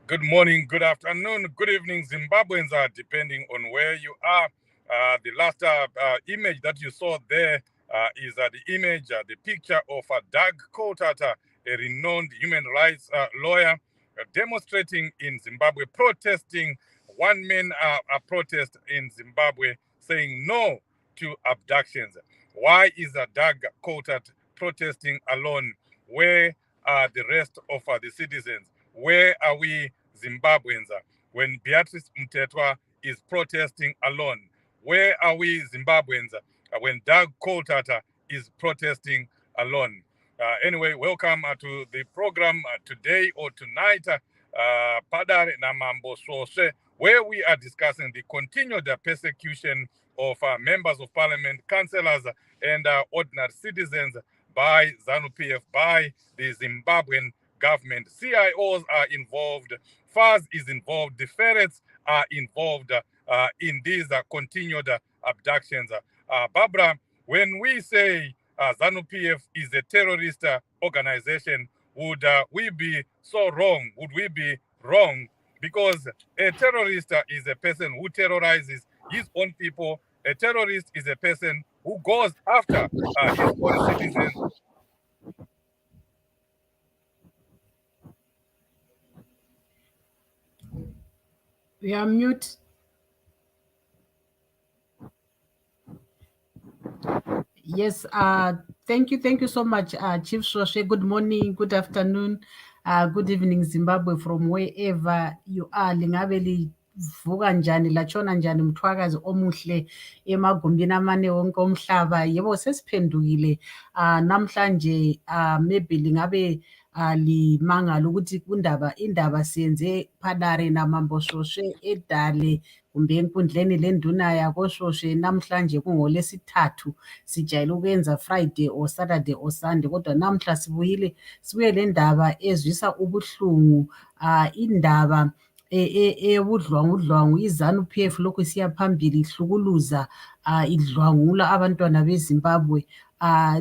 Good morning, good afternoon, good evening, Zimbabweans, depending on where you are. The last image that you saw there is the image, the picture of Doug Coulthard, a renowned human rights lawyer, demonstrating in Zimbabwe, protesting one-man protest in Zimbabwe, saying no to abductions. Why is Doug Coulthard protesting alone? Where are the rest of the citizens? Where are we Zimbabweans when Beatrice Mtetwa is protesting alone? Where are we Zimbabweans when Doug Coulthard is protesting alone? Anyway, welcome to the program today or tonight, Padare Namambo Sose, where we are discussing the continued persecution of members of parliament, councillors, and ordinary citizens by ZANU-PF, by the Zimbabwean government. CIOs are involved, FARS is involved, the ferrets are involved in these continued abductions. Barbara, when we say ZANU-PF is a terrorist organization, would we be so wrong? Would we be wrong? Because a terrorist is a person who terrorizes his own people. A terrorist is a person who goes after his own citizens. We are mute. Yes, thank you so much, Chief Soshe. Good morning, good afternoon, good evening, Zimbabwe, from wherever you are. Lingabe livuka njani, latshona njani mthwakazi omuhle emagumbini amane wonke omhlaba. Yebo sesiphendukile namhlanje, maybe lingabe limangala ukuthi indaba siyenze phanare namamboshoshe edale kumbe enkundleni lenduna yakoshoshe namhlanje kungoLesithathu sijayele ukwenza Friday or Saturday or Sunday kodwa namhla sibuye le ndaba ezwisa ubuhlungu indaba ebudlwangudlwangu iZANU-PF lokhu siya phambili ihlukuluza idlwangula abantwana beZimbabwe.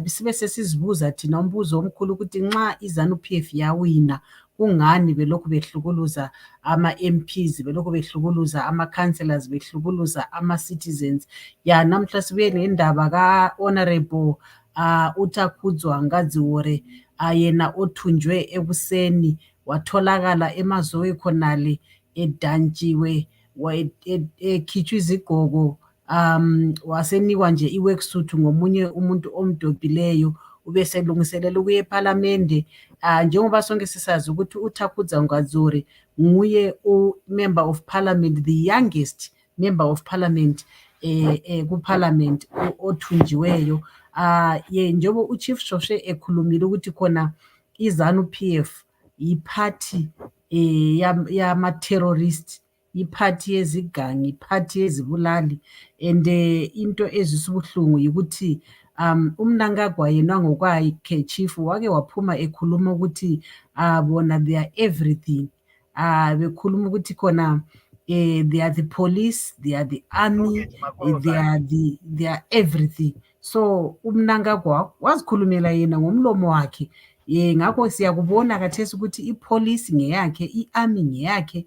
Sibe sesizibuza thina umbuzo omkhulu ukuthi nxa iZANU-PF yawina kungani belokhu behlukuluza ama-MPs belokhu behlukuluza ama-councillors behlukuluza ama-citizens. Namhla sibuye nendaba ka-Honorable uTakudzwa Ngadziore yena othunjwe ekuseni watholakala emazowe khonale edantshiwe ekhitshwa izigqoko wasenikwa nje i-worksuit ngomunye umuntu omdobhileyo ubeselungiselela ukuya ePhalamende. Njengoba sonke sisazi ukuthi uTakudzwa Ngadziore nguye u-member of parliament, the youngest member of parliament kuParliament othunjiweyo. Njengoba uChief Shoshe ekhulumile ukuthi khona iZANU-PF yiphathi yama-terrorist, iphathi yezigangi, iphathi yezibulali and into ezwisa ubuhlungu yikuthi uMnangagwa yena ngokwakhe chief wake waphuma ekhuluma ukuthi bona they are everything. Bekhuluma ukuthi khona they are the police, they are the army, they are everything. So uMnangagwa wazikhulumela yena ngomlomo wakhe. Ngakho siyakubona kathesi ukuthi ipolice ngeyakhe, i-army ngeyakhe,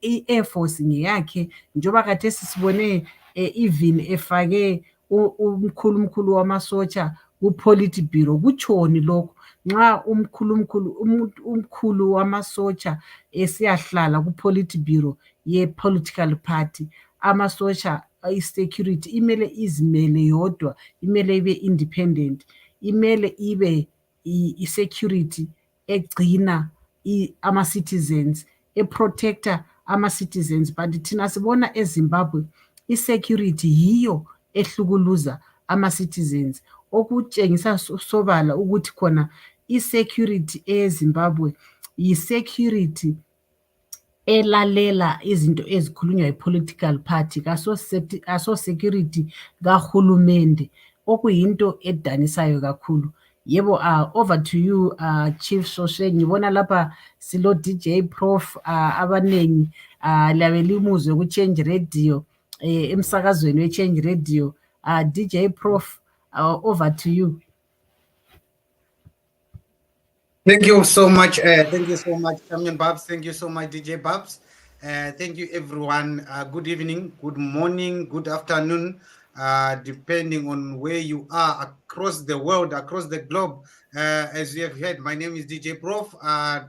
i-air force ngeyakhe. Njengoba kathesi sibone even efake umkhulu wamasotsha ku-Politburo. Kutshoni lokho nxa umkhulu wamasotsha esiyahlala ku-Politburo ye-political party, amasotsha i-security imele izimele yodwa, imele ibe independent, imele ibe i-security egcina ama-citizens, eprotector ama-citizens. But thina sibona eZimbabwe i-security yiyo ehlukuluza ama-citizens, okutshengisa sobala ukuthi khona i-security eZimbabwe yi-security elalela izinto ezikhulunywa yi-political party, kaso security kahulumende, okuyinto edanisayo kakhulu. Yebo, over to you Chief Shoshe. Ngibona lapha silo DJ Prof abanengi labe limuzwe ku-Change Radio emsakazweni we-Change Radio. DJ Prof, over to you. Thank you so much. Thank you so much, Champion Babs. Thank you so much, DJ Babs. Thank you, everyone. Good evening, good morning, good afternoon, depending on where you are across the world, across the globe. As you have heard, my name is DJ Prof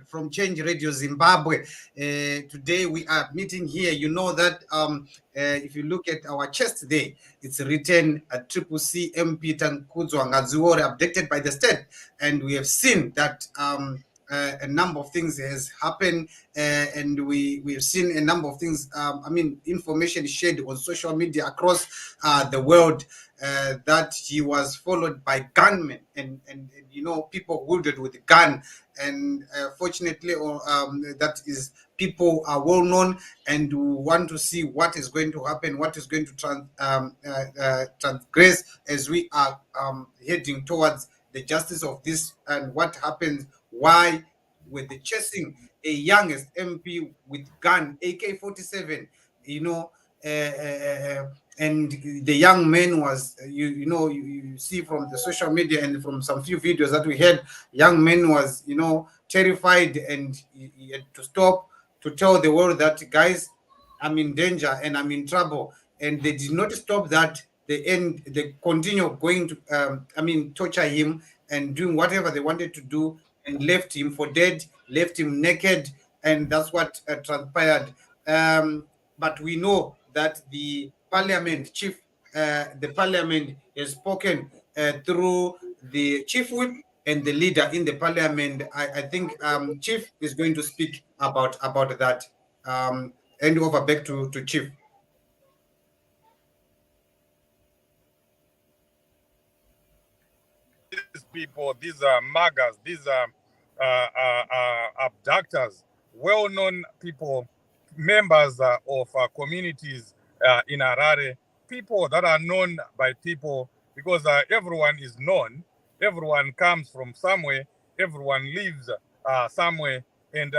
from Change Radio Zimbabwe. Today we are meeting here. You know that if you look at our chest there, it's written CCC MP Takudzwa Ngadziore abducted by the state. And we have seen that a number of things has happened, and we have seen a number of things. Information is shared on social media across the world that he was followed by gunmen and people wielded with a gun. And fortunately, that is people are well known, and we want to see what is going to happen, what is going to transgress as we are heading towards the justice of this, and what happens, why were they chasing a youngest MP with gun, AK-47, and the young man was, you see from the social media and from some few videos that we had, young man was, terrified, and he had to stop to tell the world that, guys, I'm in danger and I'm in trouble. And they did not stop that. They continue going to, torture him and doing whatever they wanted to do, and left him for dead, left him naked, and that's what transpired. But we know that the parliament chief, the parliament has spoken through the chief whip and the leader in the parliament. I think Chief is going to speak about that. Hand over back to Chief. These people, these are MAGAs, these are abductors, well-known people, members of communities in Harare, people that are known by people, because everyone is known, everyone comes from somewhere, everyone lives somewhere, and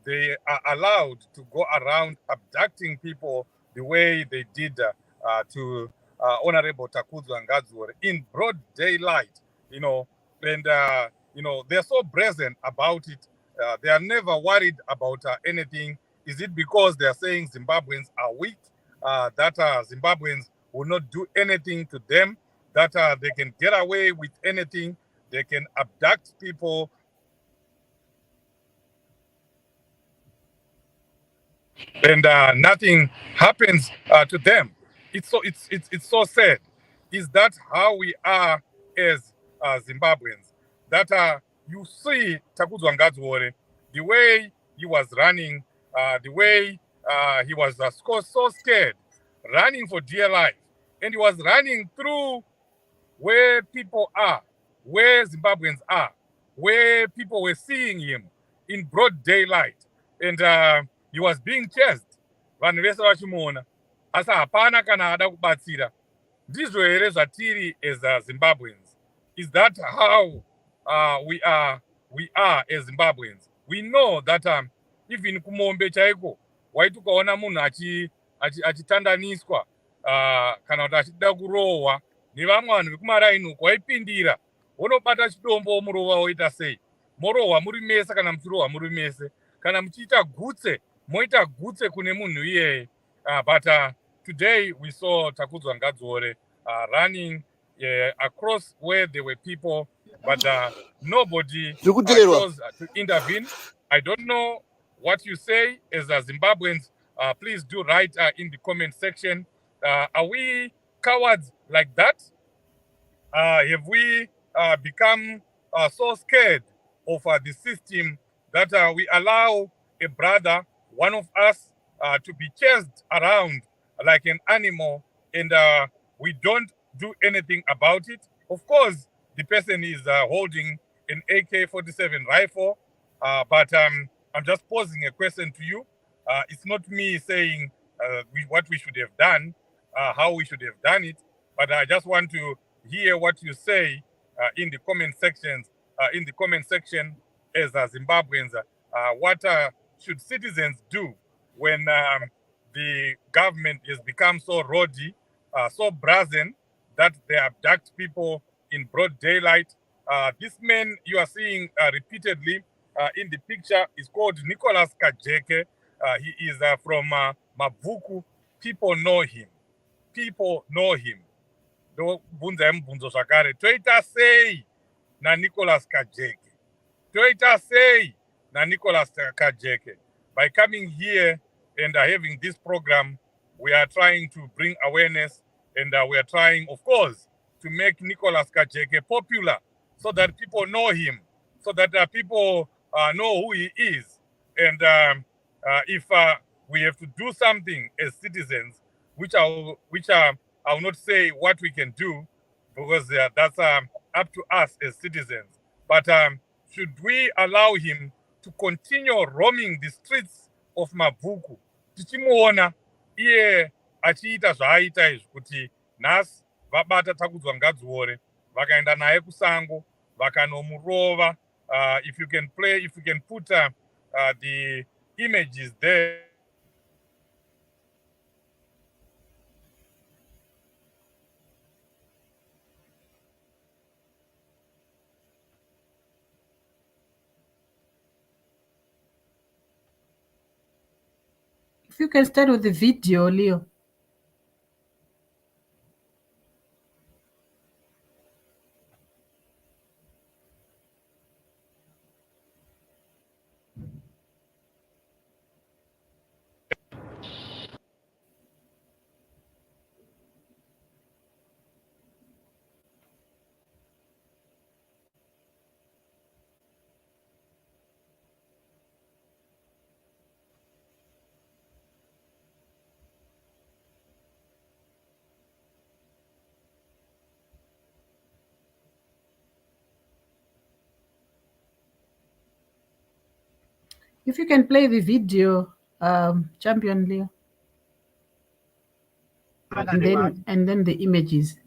they are allowed to go around abducting people the way they did to Honorable Takudzwa Ngadziore in broad daylight, and they're so brazen about it. They are never worried about anything. Is it because they are saying Zimbabweans are weak, that Zimbabweans will not do anything to them, that they can get away with anything, they can abduct people, and nothing happens to them? It's so sad. Is that how we are as Zimbabweans? That you see Takudzwa Ngadziore, the way he was running, the way he was so scared, running for dear life, and he was running through where people are, where Zimbabweans are, where people were seeing him in broad daylight, and he was being chased. Vanhu vese vachimuona, asi hapana kana ada kubatsira. Ndizvo here zvatiri as Zimbabweans? Is that how we are as Zimbabweans? We know that even kumombe chaiko, waiti ukaona munhu achitandaniswa kana kuti achida kurohwa nevamwe vanhu vekumaraini uko, waipindira wonobata chidombo womurova woita sei, morohwa muri mese kana muchirohwa muri mese, kana muchiita gutse moita gutse kune munhu iyeye. But today we saw Takudzwa Ngadziore running across where there were people, but nobody chose to intervene. I don't know what you say as Zimbabweans. Please do write in the comment section. Are we cowards like that? Have we become so scared of the system that we allow a brother, one of us, to be chased around like an animal, and we don't do anything about it? Of course, the person is holding an AK-47 rifle, but I'm just posing a question to you. It's not me saying what we should have done, how we should have done it, but I just want to hear what you say in the comment sections. In the comment section, as Zimbabweans, what should citizens do when the government has become so rowdy, so brazen, that they abduct people in broad daylight? This man you are seeing repeatedly in the picture is called Nicholas Kajeke. He is from Mavuku. People know him. People know him. Ndobvunza mubvunzo zvakare, toita sei naNicholas Kajeke? Toita sei naNicholas Kajeke? By coming here and having this program, we are trying to bring awareness, and we are trying, of course, to make Nicholas Kajeke popular, so that people know him, so that people know who he is. And if we have to do something as citizens, which I will not say what we can do, because that's up to us as citizens. But should we allow him to continue roaming the streets of Mavuku? Tichimuona iye achiita zvaaita izvi, kuti nhasi vabata Takudzwa Ngadziore, vakaenda naye kusango, vakanomurova. If you can put the images there. If you can start with the video, Leo. If you can play the video, Champion Leo, and then the images.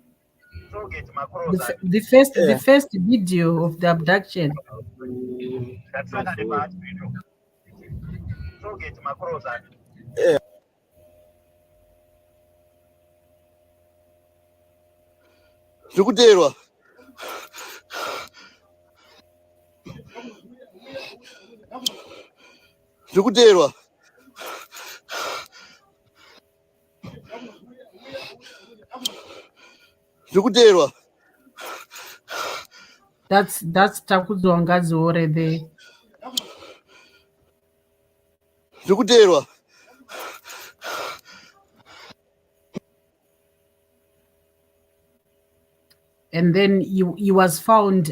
The first video of the abduction. Takudzwa Ngadziore Abducted. That's Takudzwa Ngadziore there. Takudzwa. And then he was found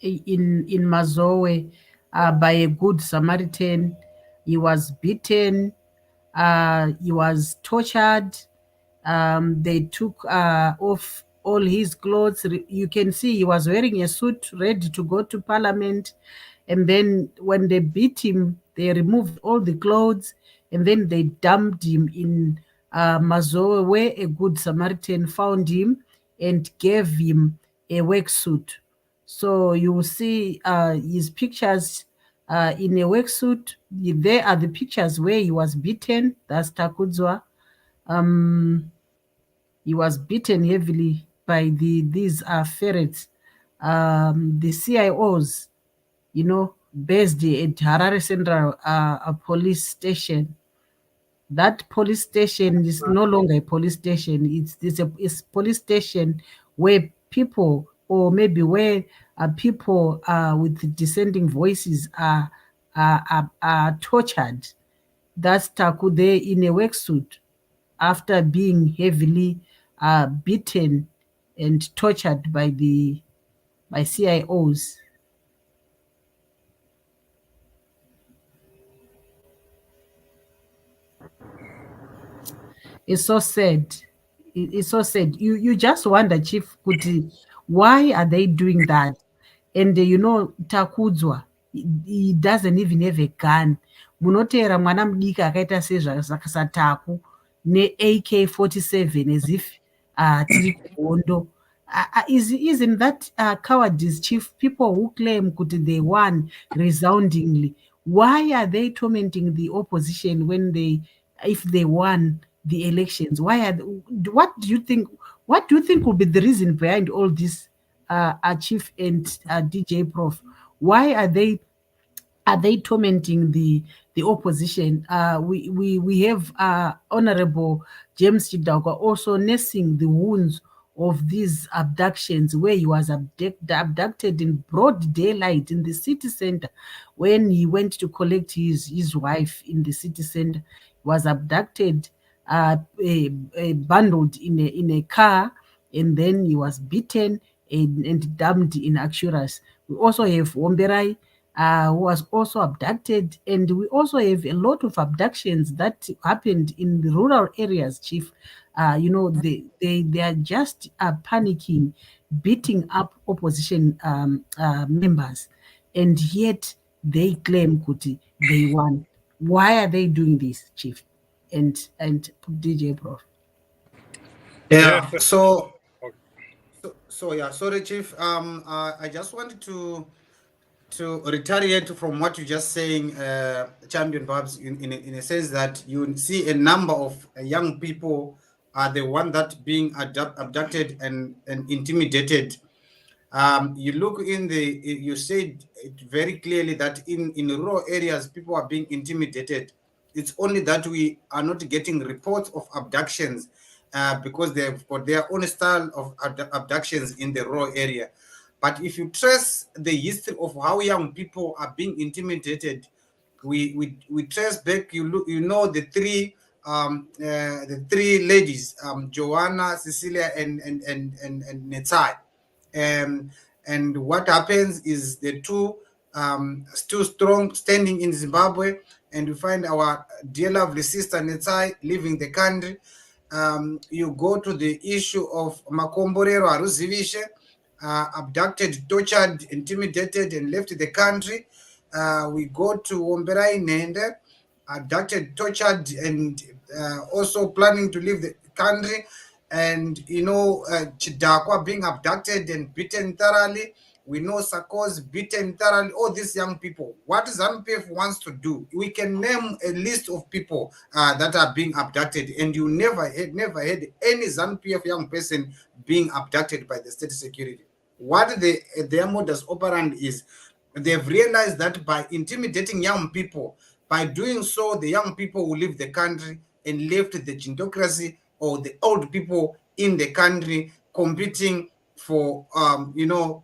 in Mazowe by a good Samaritan. He was beaten. He was tortured. They took off all his clothes. You can see he was wearing a suit ready to go to parliament. And then when they beat him, they removed all the clothes and then they dumped him in Mazowe, where a good Samaritan found him and gave him a work suit. So you will see his pictures in a work suit. There are the pictures where he was beaten. That's Takudzwa. He was beaten heavily by these ferrets, the CIOs, based at Harare Central Police Station. That police station is no longer a police station. It's a police station where people, or maybe where people with dissenting voices are tortured. That's Taku there in a work suit after being heavily beaten and tortured by CIOs. It's so sad. It's so sad. You just wonder, Chief Kuti, why are they doing that? And Takudzwa, he doesn't even have a gun. Munotera mwana mudiki akaita sezvakasataku ne-AK-47 as if tiri kuhondo. Isn't that cowardice, Chief? People who claim kuti they won resoundingly, why are they tormenting the opposition if they won the elections? What do you think will be the reason behind all this, Chief and DJ Prof? Why are they tormenting the opposition? We have Honorable James Chidauka also nursing the wounds of these abductions, where he was abducted in broad daylight in the city center. When he went to collect his wife in the city center, was abducted, bundled in a car, and then he was beaten and dumped in Axuras. We also have Womberai, who was also abducted, and we also have a lot of abductions that happened in the rural areas, Chief. They are just panicking, beating up opposition members, and yet they claim Kuti they won. Why are they doing this, Chief? And DJ Prof? Yeah. Yes. So yeah. Sorry, Chief. I just wanted to retaliate from what you're just saying, Champion Babs, in a sense that you see a number of young people are the one that being abducted and intimidated. You look you said it very clearly that in rural areas people are being intimidated. It's only that we are not getting reports of abductions because they've got their own style of abductions in the rural area. But if you trace the history of how young people are being intimidated, we trace back. The three ladies, Joanna, Cecilia, and Netai. And what happens is the two still strong standing in Zimbabwe, and you find our dear lovely sister Netai leaving the country. You go to the issue of Makomborero Aruzivishe, abducted, tortured, intimidated, and left the country. we go to Omberai Nende, abducted, tortured, and also planning to leave the country. And Chidakwa being abducted and beaten thoroughly. We know Sarkozy beaten thoroughly. All these young people. What ZANU-PF wants to do, we can name a list of people that are being abducted, and you never had any ZANU-PF young person being abducted by the state security. What their modus operandi is, they've realized that by intimidating young people, by doing so, the young people will leave the country and left the gentocracy or the old people in the country competing for,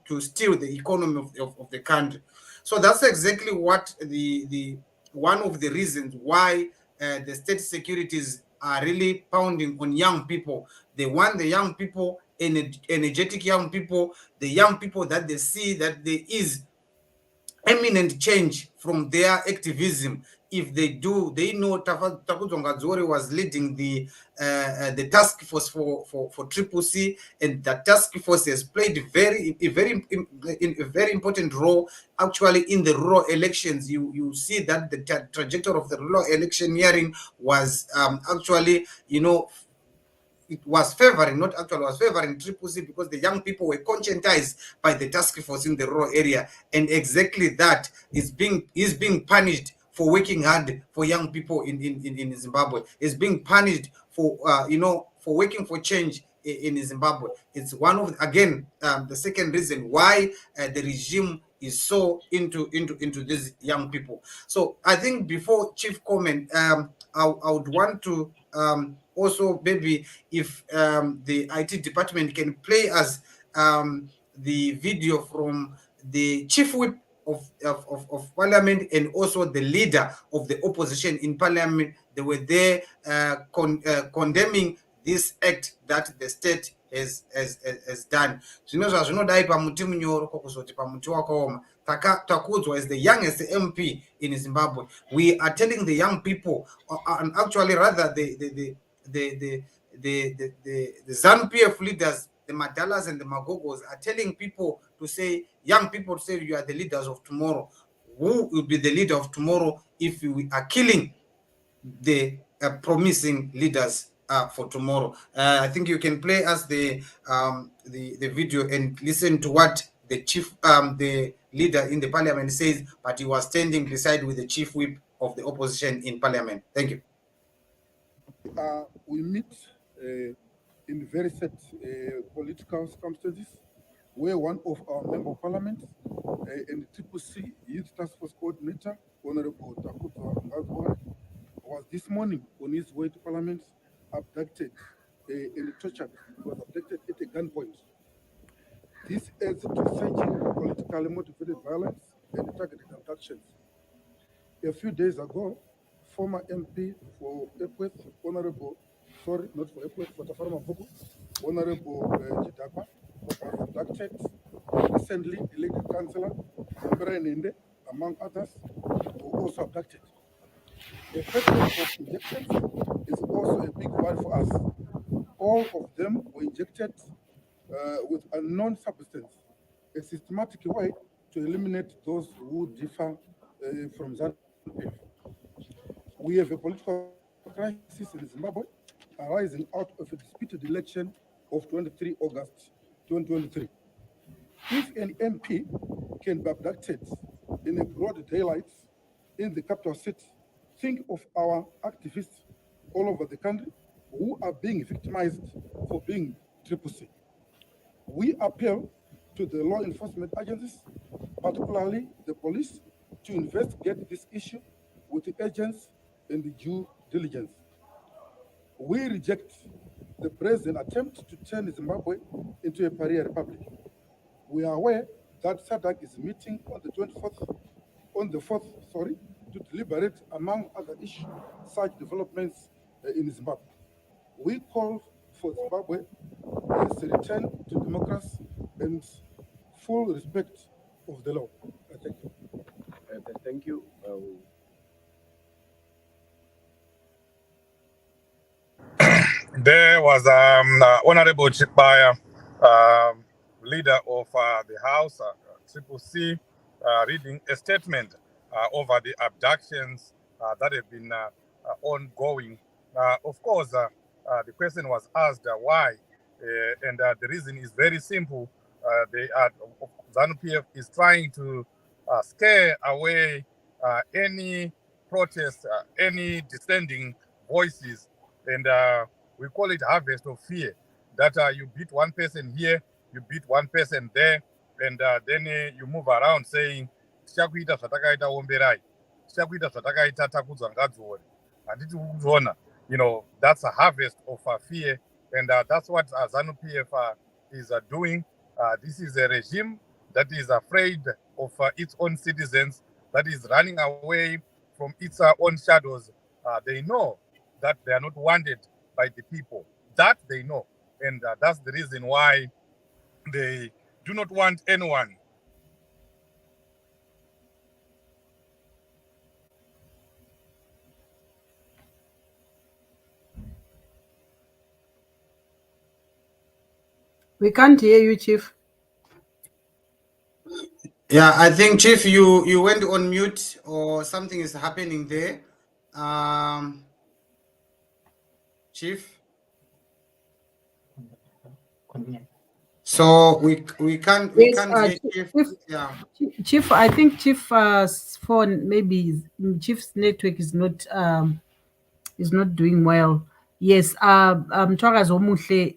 to steal the economy of the country. So that's exactly what the one of the reasons why the state securities are really pounding on young people. They want the young people, energetic young people, the young people that they see that there is eminent change from their activism. If they do, they know Takudzwa Ngadziore was leading the task force for CCC, and that task force has played a very important role actually in the rural elections. You see that the trajectory of the rural electioneering was actually, it was favoring, not actually was favoring CCC, because the young people were conscientized by the task force in the rural area, and exactly that is being punished for working hard for young people in Zimbabwe. Is being punished for for working for change in Zimbabwe. It's one of the second reason why the regime is so into these young people. So I think before Chief comment, I would want to also maybe if the IT department can play us the video from the chief whip of parliament and also the leader of the opposition in parliament. They were there condemning this act that the state has done. Zvinodai pamuti munyoro kokuzoti pamuti wakaoma. Takudzwa is the youngest MP in Zimbabwe. We are telling the young people, and actually rather the ZANU-PF leaders, the Madalas and the Magogos, are telling people to say, young people to say, you are the leaders of tomorrow. Who will be the leader of tomorrow if we are killing the promising leaders for tomorrow? I think you can play us the video and listen to what the chief, the leader in the parliament says, but he was standing beside with the chief whip of the opposition in parliament. Thank you. We meet in very set political circumstances, where one of our member of parliament and the CCC Youth Task Force Coordinator, Honorable Takudzwa Ngadziore, was this morning on his way to parliament abducted and tortured. He was abducted at a gunpoint. This adds to surging politically motivated violence and targeted abductions. A few days ago, former MP for Epworth, for Tafarma Boko, Honorable Chidakwa, was abducted. Recently elected councillor, Nende, among others, were also abducted. The question of injections is also a big one for us. All of them were injected with a unknown substance, a systematic way to eliminate those who differ from ZANU-PF. We have a political crisis in Zimbabwe arising out of a disputed election of 23 August 2023. If an MP can be abducted in a broad daylight in the capital city, think of our activists all over the country who are being victimized for being CCC. We appeal to the law enforcement agencies, particularly the police, to investigate this issue with the agents and the due diligence. We reject the present attempt to turn Zimbabwe into a pariah republic. We are aware that SADC is meeting on the 4th, to deliberate, among other issues, such developments in Zimbabwe. We call for Zimbabwe's return to democracy and full respect of the law. Thank you. Thank you. There was Honorable Chikbaya, leader of the House, CCC, reading a statement over the abductions that have been ongoing. Of course, the question was asked why, and the reason is very simple. ZANU-PF is trying to scare away any protest, any dissenting voices, and we call it harvest of fear. That you beat one person here, you beat one person there, and then you move around saying, tichakuita zvatakaita omberai, tichakuita zvatakaita Takudzwa Ngadziore. Handiti kukuona, that's a harvest of fear, and that's what ZANU-PF is doing. This is a regime that is afraid of its own citizens, that is running away from its own shadows. They know that they are not wanted by the people. That they know. And that's the reason why they do not want anyone. We can't hear you, Chief. Yeah, I think, Chief, you went on mute or something is happening there. Chief? So we can't hear Chief. Yeah. Chief, I think Chief's phone, maybe Chief's network is not doing well. Yes, Mthwakazi omuhle,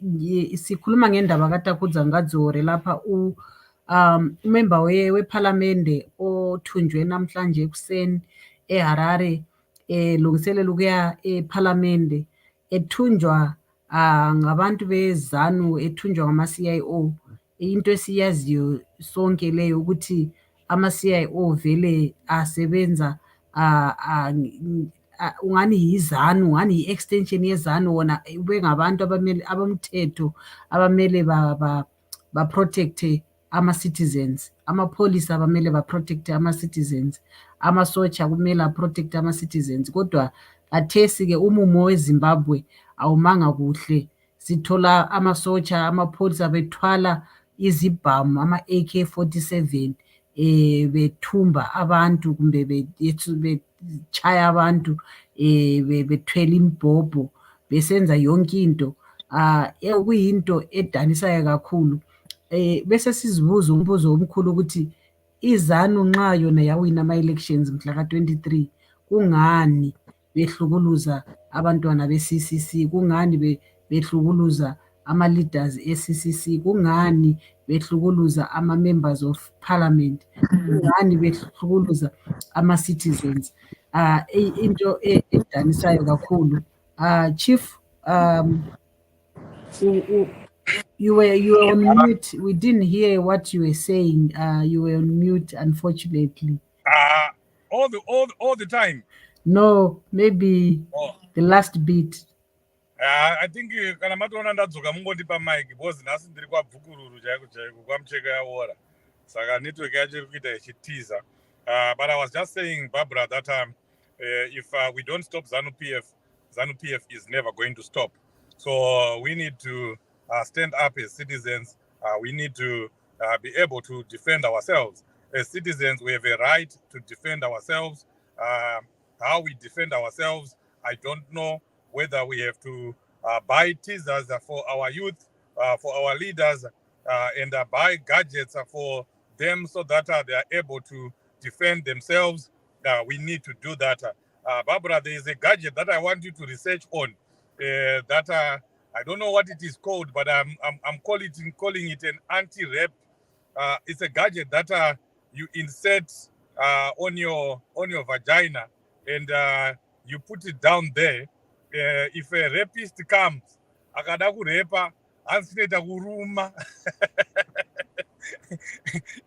sikhuluma ngendaba kaTakudzwa Ngadziore lapha umember wePhalamende othunjwe namhlanje ekuseni eHarare lungiselela ukuya ePhalamende, ethunjwa ngabantu beZANU, ethunjwa ngama-CIO. Into esiyaziyo sonke leyo ukuthi ama-CIO vele asebenza ungani yizanu, ungani yi-extension yezanu, wona bengabantu abamthetho abamele ba-protect ama-citizens. Amapholisa abamele ba-protect ama-citizens, amasotsha kumele a-protect ama-citizens. Kodwa kathesi-ke umumo weZimbabwe awumanga kuhle. Sithola amasotsha, amapholisa bethwala izibhamu, ama-AK-47 bethumba abantu kumbe bechaya abantu bethwele imibhobho, besenza yonke into kuyinto edanisayo kakhulu. Bese sizibuza umbuzo omkhulu ukuthi iZANU nxa yona yawina ama-elections mhla ka-23, kungani behlukuluza abantwana be-CCC? Kungani behlukuluza ama-leaders e-CCC? Kungani behlukuluza ama-members of parliament? Kungani behlukuluza ama-citizens? Into edanisayo kakhulu. Chief, you were on mute. We didn't hear what you were saying. You were on mute, unfortunately. All the time. No, maybe the last bit. I think kana matoona ndadzoka mungondipa mic because nhasi ndiri kwabvukururu chaiko chaiko kwamucheka yaora, saka network yacho iri kuita ichitiza. But I was just saying, Barbara, that if we don't stop ZANU-PF is never going to stop. So we need to stand up as citizens. We need to be able to defend ourselves. As citizens, we have a right to defend ourselves. How we defend ourselves, I don't know. Whether we have to buy teasers for our youth, for our leaders, and buy gadgets for them so that they are able to defend themselves, we need to do that. Barbara, there is a gadget that I want you to research on. That I don't know what it is called, but I'm calling it an anti-rape. It's a gadget that you insert on your vagina, and you put it down there. If a rapist comes, akada kurepa, ansinoita kuruma.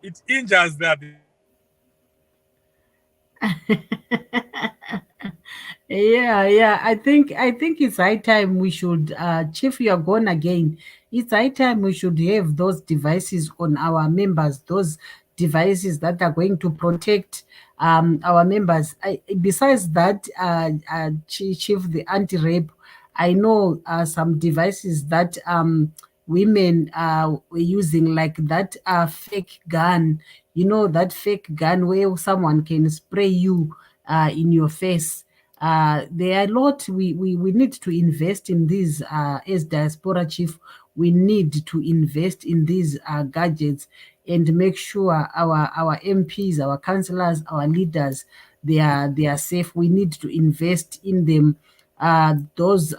It injures that. Yeah. I think it's high time we should, Chief, you are gone again. It's high time we should have those devices on our members, those devices that are going to protect our members. Besides that, Chief, the anti-rape, I know some devices that women were using like that fake gun, that fake gun where someone can spray you in your face. There are a lot we need to invest in these as diaspora chief. We need to invest in these gadgets and make sure our MPs, our councillors, our leaders, they are safe. We need to invest in them. Those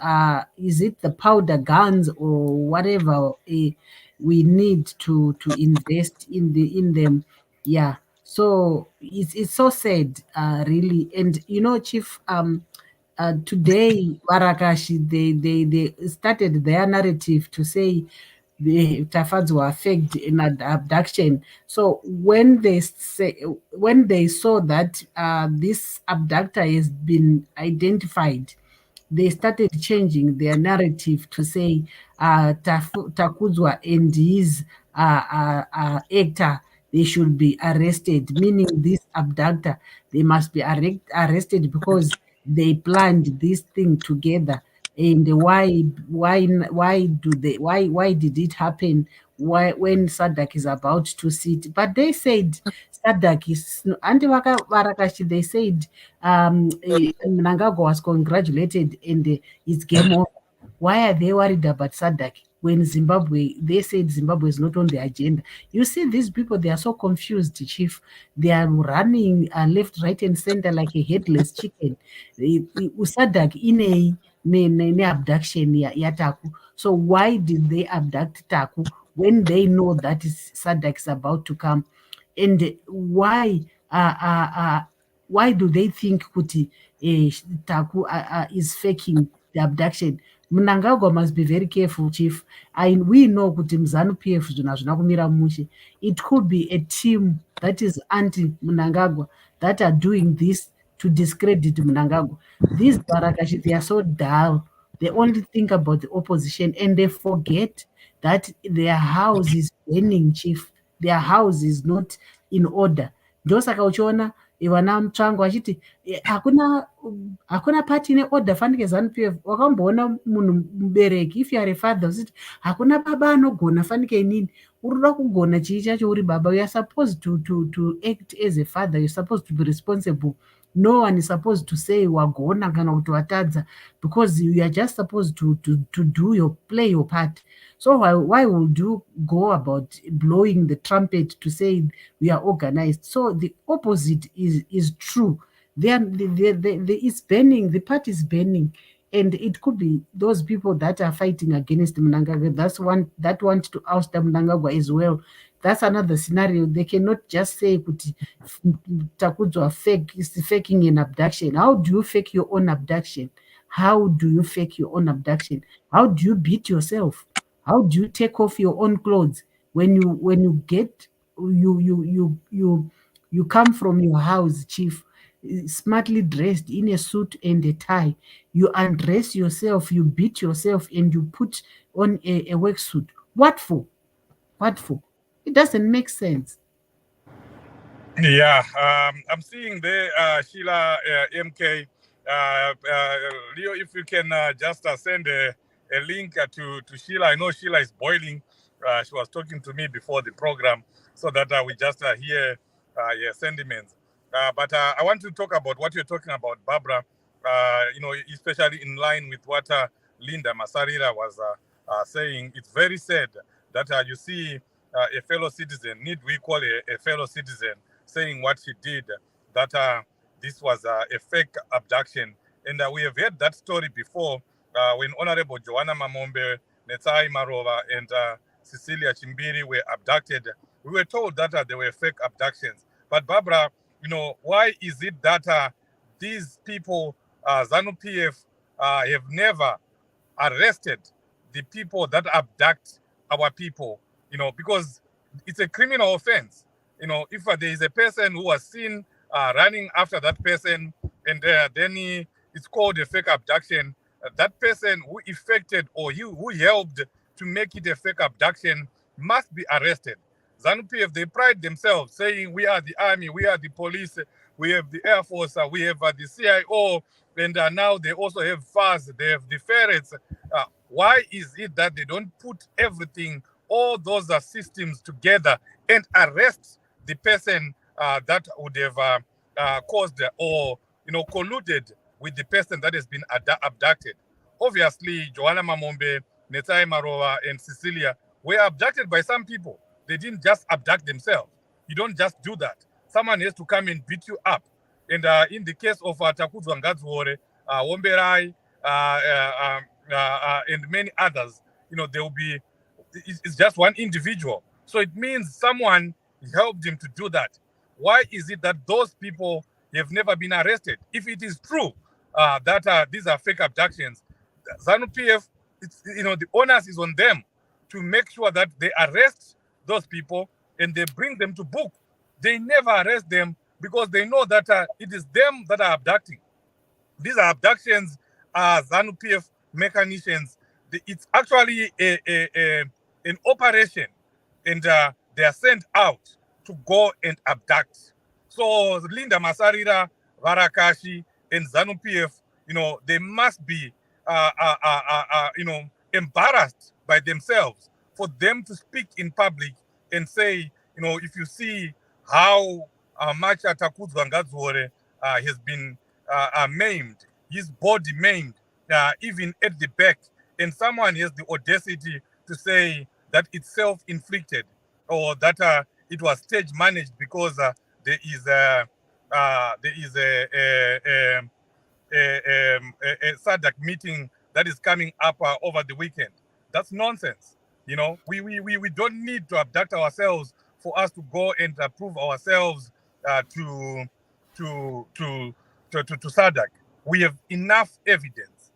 is it the powder guns or whatever? We need to invest in them. Yeah. So it's so sad, really. And Chief, today Barakashi they started their narrative to say the Takudzwa faked in an abduction. So when they saw that this abductor has been identified, they started changing their narrative to say Takudzwa and his actor, they should be arrested, meaning this abductor, they must be arrested because they planned this thing together. And why did it happen when Sadak is about to sit? But they said Sadak is Varakashi, they said Mnangagwa was congratulated and it's game over. Why are they worried about Sadak when they said Zimbabwe is not on the agenda? You see, these people, they are so confused, Chief. They are running left, right, and center like a headless chicken. Sadak in a abduction ya Taku. So why did they abduct Taku when they know that Sadak is about to come? And why do they think Kuti Taku is faking the abduction? Mnangagwa must be very careful, Chief. We know Kuti Mzanu PF zvina kumira mushe. It could be a team that is anti-Mnangagwa that are doing this to discredit Mnangagwa. These Barakashi, they are so dull. They only think about the opposition and they forget that their house is burning, Chief. Their house is not in order. Ndosaka uchiona vana mutsvango vachiti hakuna pati ine order fanike ZANU-PF. Wakamboona munhu mubereki, if you are a father usiti hakuna baba anogona fanike inini. Urikuda kugona chii chacho uri baba? You are supposed to act as a father. You're supposed to be responsible. No one is supposed to say wagona kana kuti watadza, because you are just supposed to play your part. So why would you go about blowing the trumpet to say we are organized? So the opposite is true. It's burning. The party is burning, and it could be those people that are fighting against Mnangagwa. That want to oust Mnangagwa as well. That's another scenario. They cannot just say Takudzwa is faking an abduction. How do you fake your own abduction? How do you fake your own abduction? How do you beat yourself? How do you take off your own clothes when you get you come from your house, Chief, smartly dressed in a suit and a tie? You undress yourself, you beat yourself, and you put on a work suit. What for? What for? It doesn't make sense. Yeah, I'm seeing there, Sheila MK. Leo, if you can just send a link to Sheila. I know Sheila is boiling. She was talking to me before the program, so that we just hear your sentiments. But I want to talk about what you're talking about, Barbara, especially in line with what Linda Masarira was saying. It's very sad that you see a fellow citizen, need we call a fellow citizen, saying what she did, that this was a fake abduction. And we have heard that story before when Honorable Joanna Mamombe, Netsai Marova, and Cecilia Chimbiri were abducted. We were told that they were fake abductions. But Barbara, why is it that these people, ZANU-PF, have never arrested the people that abduct our people? Because it's a criminal offense. If there is a person who was seen running after that person, and then it's called a fake abduction, that person who effected or who helped to make it a fake abduction must be arrested. ZANU-PF, they pride themselves saying we are the army, we are the police, we have the Air Force, we have the CIO, and now they also have FAS, they have the ferrets. Why is it that they don't put everything, all those systems together and arrest the person that would have caused or colluded with the person that has been abducted? Obviously, Joanna Mamombe, Netai Marova, and Cecilia were abducted by some people. They didn't just abduct themselves. You don't just do that. Someone has to come and beat you up. And in the case of Takudzwa Ngadziore, Womberai, and many others, there will be, it's just one individual. So it means someone helped him to do that. Why is it that those people have never been arrested? If it is true that these are fake abductions, ZANU-PF, the onus is on them to make sure that they arrest those people and they bring them to book. They never arrest them because they know that it is them that are abducting. These are abductions, ZANU-PF mechanicians. It's actually an operation, and they are sent out to go and abduct. So Linda Masarira, Varakashi, and ZANU-PF, they must be, embarrassed by themselves for them to speak in public and say, if you see how much Takudzwa Ngadziore has been maimed, his body maimed, even at the back, and someone has the audacity to say that it's self-inflicted or that it was stage managed because there is a SADC meeting that is coming up over the weekend. That's nonsense. We don't need to abduct ourselves for us to go and prove ourselves to SADC. We have enough evidence.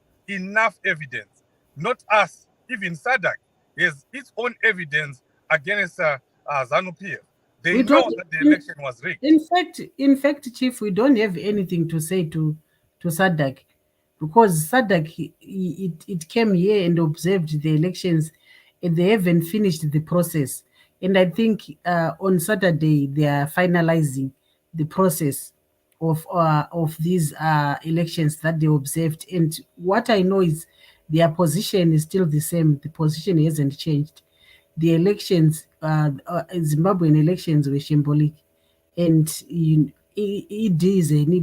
Not us, even SADC has its own evidence against ZANU-PF. They know that the election was rigged. In fact, Chief, we don't have anything to say to SADC, because SADC it came here and observed the elections, and they haven't finished the process. And I think on Saturday they are finalizing the process of these elections that they observed. And what I know is their position is still the same. The position hasn't changed. The elections, Zimbabwean elections, were symbolic, and it is an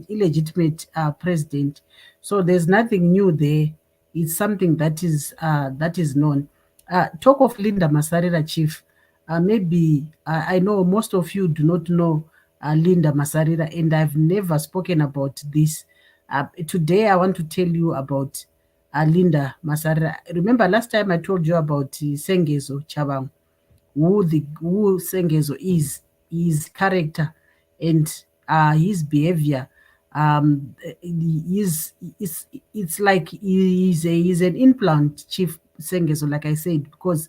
illegitimate president. So there's nothing new there. It's something that is known. Talk of Linda Masarira, Chief. Maybe I know most of you do not know Linda Masarira, and I've never spoken about this. Today, I want to tell you about Linda Masarira. Remember last time I told you about Sengezo Chabang, who Sengezo is, his character and his behavior. It's like he's an implant, Chief Sengezo, like I said, because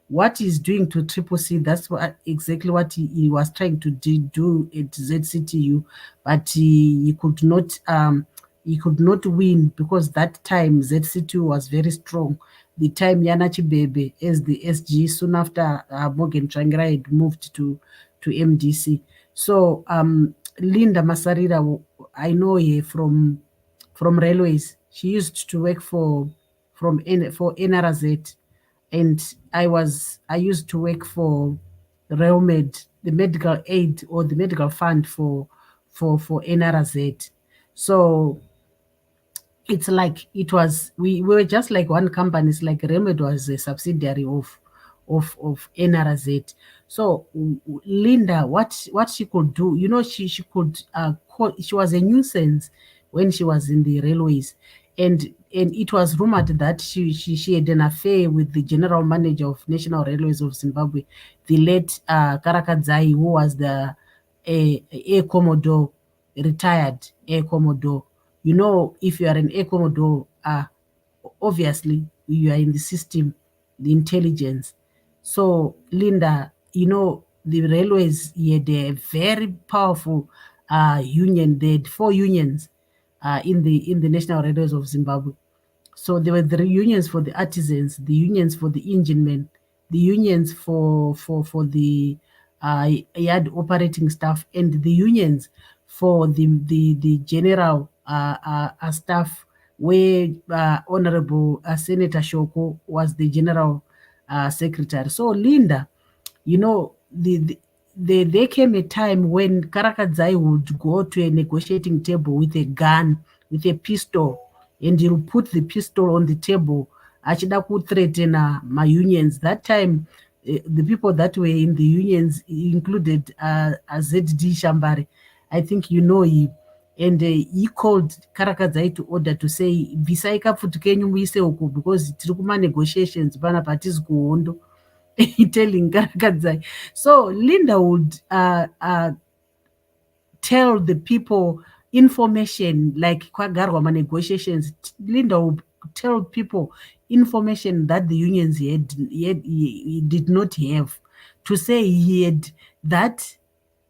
what he's doing to Triple C, that's exactly what he was trying to do at ZCTU, but he could not win, because that time ZCTU was very strong. The time Yana Chibebe as the SG, soon after Morgan Tsvangirai had moved to MDC. So Linda Masarira, I know her from railways. She used to work for NRZ, and I used to work for RailMed, the medical aid or the medical fund for NRZ. So it's like we were just like one company. It's like RailMed was a subsidiary of NRZ. So Linda, what she could do, she could she was a nuisance when she was in the railways, and it was rumored that she had an affair with the general manager of National Railways of Zimbabwe, the late Karakadzai, who was the Air Commodore, retired Air Commodore. If you are an Air Commodore, obviously you are in the system, the intelligence. So Linda, the railways had a very powerful union. They had 4 unions in the National Railways of Zimbabwe. So there were the unions for the artisans, the unions for the enginemen, the unions for the yard operating staff, and the unions for the general staff, where Honorable Senator Shoko was the general secretary. So Linda, you know, there came a time when Karakadzai would go to a negotiating table with a gun, with a pistol, and he'll put the pistol on the table. Achida ku threaten my unions. That time, the people that were in the unions included ZD Shambari. I think you know him. And he called Karakadzai to order to say, bvisai kapfuti kenyu muise uku because tiri kuma negotiations panapa hatisi kuhondo. Telling Karakadzai. So Linda would tell the people information like kwagarwa negotiations. Linda would tell people information that the unions he did not have, to say he had that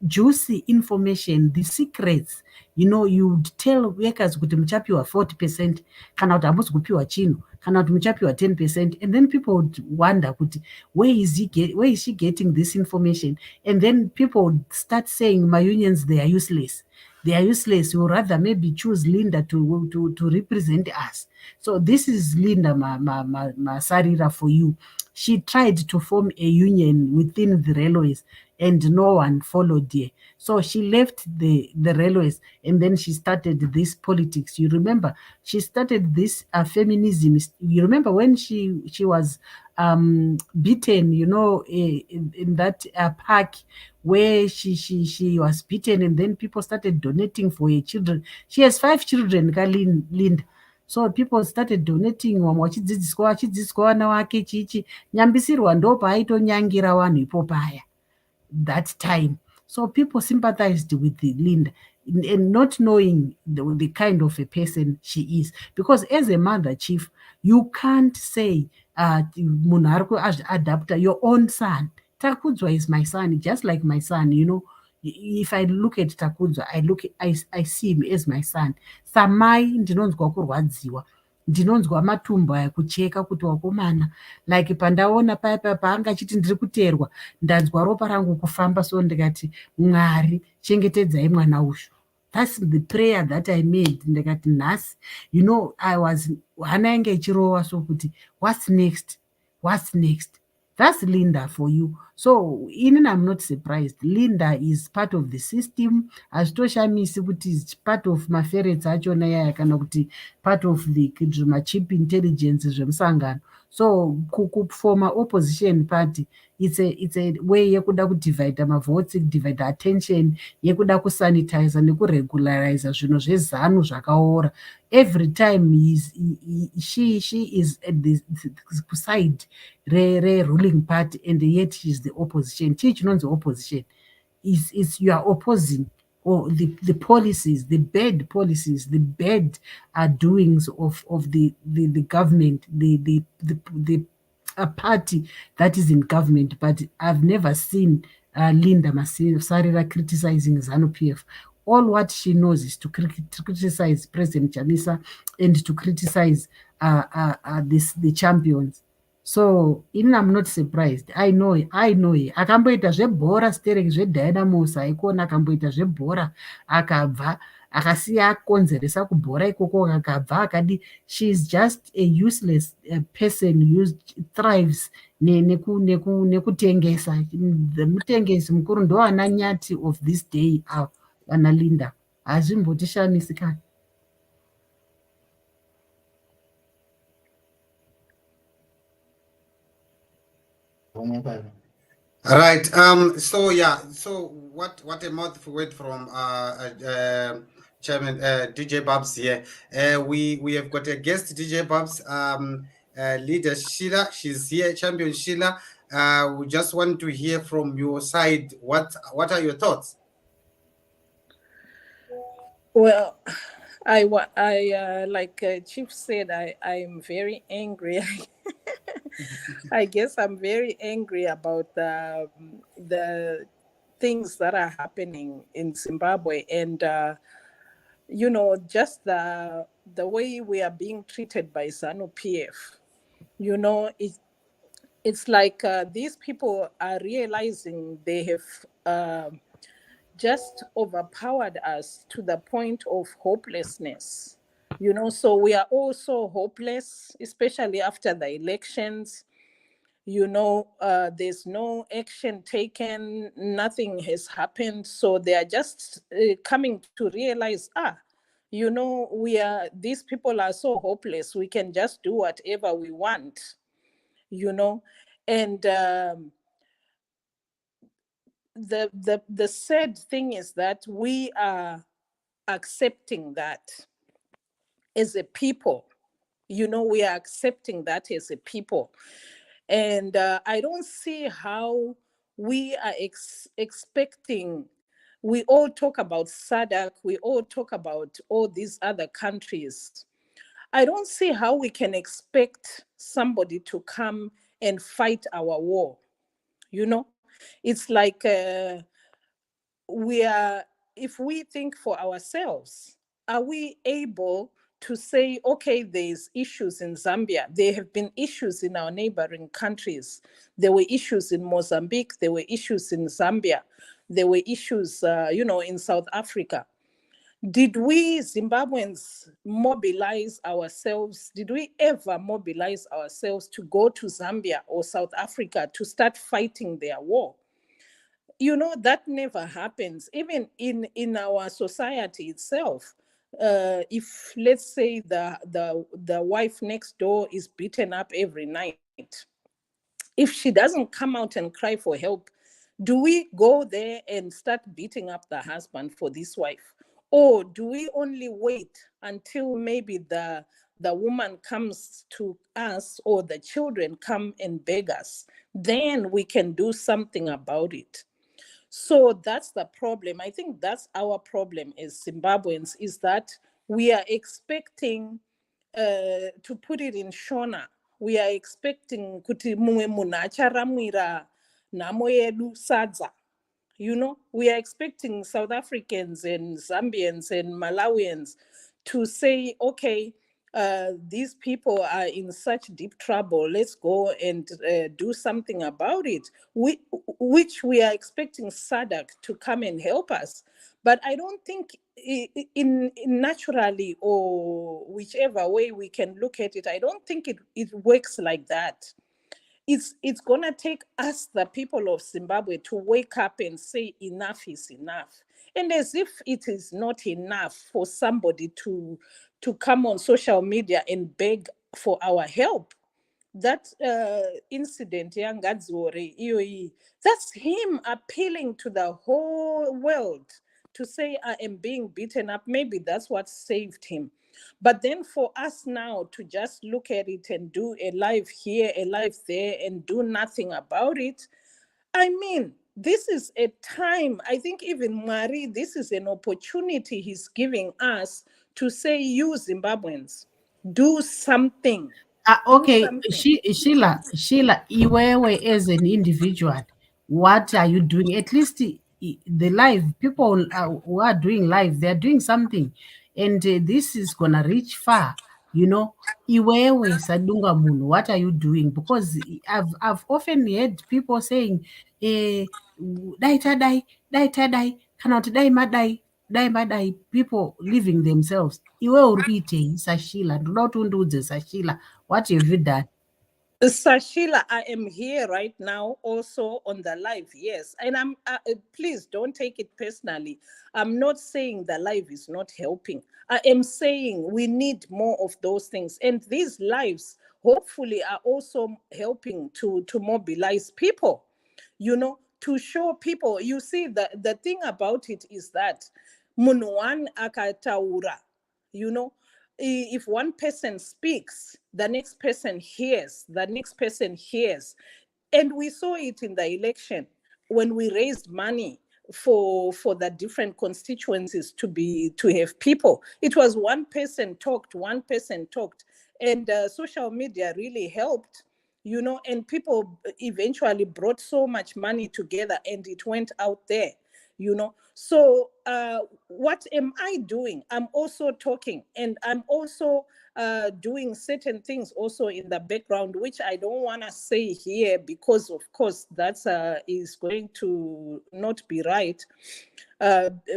juicy information, the secrets. You know, you'd tell workers kuti muchapiwa 40%, kana kuti hamusi kupiwa chino, kana kuti muchapiwa 10%, and then people would wonder kuti where is she getting this information? And then people would start saying my unions, they are useless. They are useless. We would rather maybe choose Linda to represent us. So this is Linda Sarira for you. She tried to form a union within the railways and no one followed her. So she left the railways and then she started this politics. You remember, she started this feminism. You remember when she was beaten, you know, in that park where she was beaten, and then people started donating for her children. She has 5 children, Linda. So people started donating, vamwe vachidzidziswa vana vake chichi. Nyambisirwa ndo paaitonyangira vanhu ipo paya that time. So people sympathized with Linda and not knowing the kind of a person she is. Because as a mother, Chief, you can't say, munhu ari kuadapta your own son. Takudzwa is my son, just like my son, you know. If I look at Takudzwa, I see him as my son. Samai ndinonzwa kurwadziwa, ndinonzwa matumbu aya kucheka kuti wakomana, like pandaona paya paanga achiti ndiri kuteerwa ndanzwa ropa rangu kufamba. So ndikati Mwari chengetedzai mwana uyu. That's the prayer that I made. Ndikati nhasi, you know, hana yange ichirova so kuti what's next. That's Linda for you. So even I'm not surprised. Linda is part of the system. Hazvitoshamisi kuti is part of maferets achona yaya kana kuti part of the chip intelligence zvemusangano. So form an opposition party, it's a way yekuda kudivide mavotes, divide attention, yekuda kusanitize nekuregularize zvinhu zvezanu zvakaora. Every time she is at the side ruling party, and yet she's the opposition. Chii chinonzi opposition is you are opposing or the policies, the bad policies, the bad doings of the government, the party that is in government. But I've never seen Linda Sarira criticizing ZANU-PF. All what she knows is to criticize President Chamisa and to criticize the champions. So even I'm not surprised. I know it. Akamboita zvebhora sterek zvedynamos aikona, akamboita zvebhora akabva akasiya akonzeresa kubhora ikoko akabva akadi. She is just a useless person who thrives nekutengesa. The mutengesi mukuru ndo ana nyati of this day, ana Linda. Hazvimbotishamisi kani. Right. So yeah. So what a mouthful word from Chairman DJ Babs here. We have got a guest, DJ Babs. Leader Sheila, she's here. Champion Sheila. We just want to hear from your side. What are your thoughts? Well, I like Chief said, I'm very angry. I guess I'm very angry about the things that are happening in Zimbabwe, and you know, just the way we are being treated by ZANU-PF. You know, it's like these people are realizing they have just overpowered us to the point of hopelessness. You know, so we are also hopeless, especially after the elections. You know, there's no action taken, nothing has happened. So they are just coming to realize, you know, these people are so hopeless. We can just do whatever we want, you know. And the sad thing is that we are accepting that as a people. You know, we are accepting that as a people. And I don't see how we are expecting. We all talk about SADC, we all talk about all these other countries. I don't see how we can expect somebody to come and fight our war. You know, it's like if we think for ourselves, are we able to say, okay, there's issues in Zambia, there have been issues in our neighboring countries, there were issues in Mozambique, there were issues in Zambia, there were issues, you know, in South Africa. Did we Zimbabweans mobilize ourselves? Did we ever mobilize ourselves to go to Zambia or South Africa to start fighting their war? You know, that never happens. Even in our society itself, if let's say the wife next door is beaten up every night, if she doesn't come out and cry for help, do we go there and start beating up the husband for this wife? Or do we only wait until maybe the woman comes to us or the children come and beg us? Then we can do something about it. So that's the problem. I think that's our problem as Zimbabweans, is that we are expecting, to put it in Shona, we are expecting kuti mumwe munhu acharamwira nhamo yedu sadza. You know, we are expecting South Africans and Zambians and Malawians to say, okay, these people are in such deep trouble, let's go and do something about it, which we are expecting SADC to come and help us. But I don't think in naturally, or whichever way we can look at it, I don't think it works like that. It's gonna take us, the people of Zimbabwe, to wake up and say enough is enough. And as if it is not enough for somebody to come on social media and beg for our help. That incident, Ngadziore, that's him appealing to the whole world to say, I am being beaten up. Maybe that's what saved him. But then for us now to just look at it and do a live here, a live there, and do nothing about it, I mean, this is a time, I think even Marie, this is an opportunity he's giving us to say, you Zimbabweans, do something. Okay, Sheila, Iwewe as an individual, what are you doing? At least the live people who are doing live, they're doing something, and this is gonna reach far. You know, Iwewe Sadunga Munu, what are you doing? Because I've often heard people saying, die, cannot die, madai, people leaving themselves. Iwe urite Sashila, do not undo the Sashila. What have you done? Sashila, I am here right now also on the live, yes. And I'm please don't take it personally. I'm not saying the live is not helping. I am saying we need more of those things. And these lives hopefully are also helping to mobilize people, you know, to show people. You see, the thing about it is that munuan akataura, you know, if one person speaks, the next person hears, the next person hears. And we saw it in the election when we raised money for the different constituencies to have people. It was one person talked, and social media really helped, you know, and people eventually brought so much money together and it went out there, you know. So what am I doing? I'm also talking, and I'm also doing certain things also in the background, which I don't want to say here because, of course, that's is going to not be right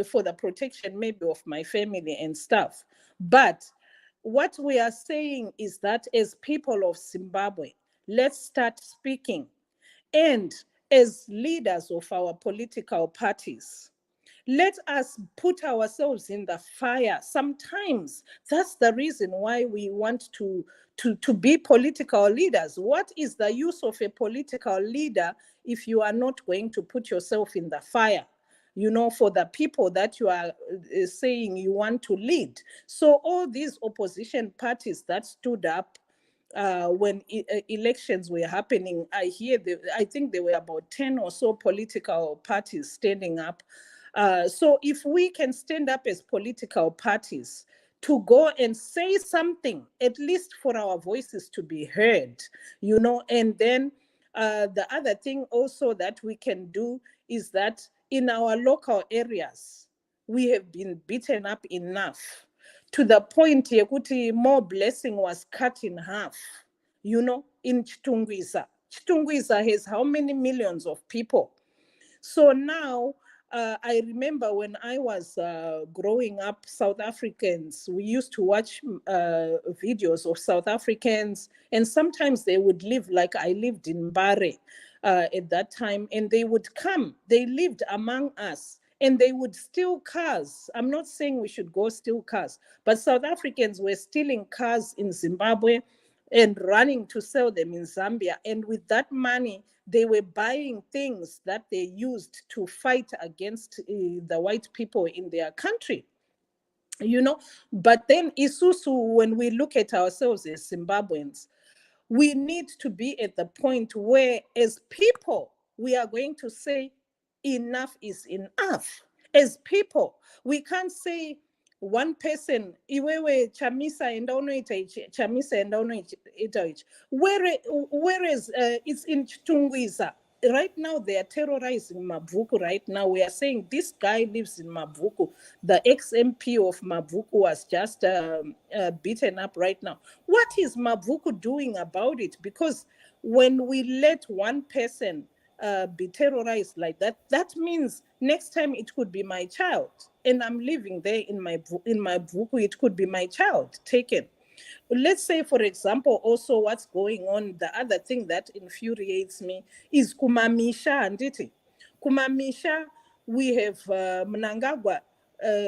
for the protection maybe of my family and stuff. But what we are saying is that as people of Zimbabwe, let's start speaking. And as leaders of our political parties, let us put ourselves in the fire. Sometimes that's the reason why we want to be political leaders. What is the use of a political leader if you are not going to put yourself in the fire, for the people that you are saying you want to lead? So all these opposition parties that stood up when elections were happening, I think there were about 10 or so political parties standing up. So if we can stand up as political parties to go and say something, at least for our voices to be heard, and then the other thing also that we can do is that in our local areas, we have been beaten up enough to the point yekuti more blessing was cut in half, in Chitungwiza. Chitungwiza has how many millions of people? So now, I remember when I was growing up, South Africans, we used to watch videos of South Africans, and sometimes they would live, like I lived in Mbare at that time, and they would come, they lived among us, and they would steal cars. I'm not saying we should go steal cars, but South Africans were stealing cars in Zimbabwe and running to sell them in Zambia. And with that money, they were buying things that they used to fight against the white people in their country. But then Isusu, when we look at ourselves as Zimbabweans, we need to be at the point where, as people, we are going to say enough is enough. As people, we can't say one person, iwewe chamisa and chamisa and whereas it's in Chitungwiza. Right now, they are terrorizing Mavuku. Right now, we are saying this guy lives in Mavuku. The ex-MP of Mavuku was just beaten up right now. What is Mavuku doing about it? Because when we let one person be terrorized like that, that means next time it could be my child, and I'm living there in my Vuku. It could be my child taken. Let's say, for example, also what's going on, the other thing that infuriates me is Kumamisha anditi. Kumamisha, we have Mnangagwa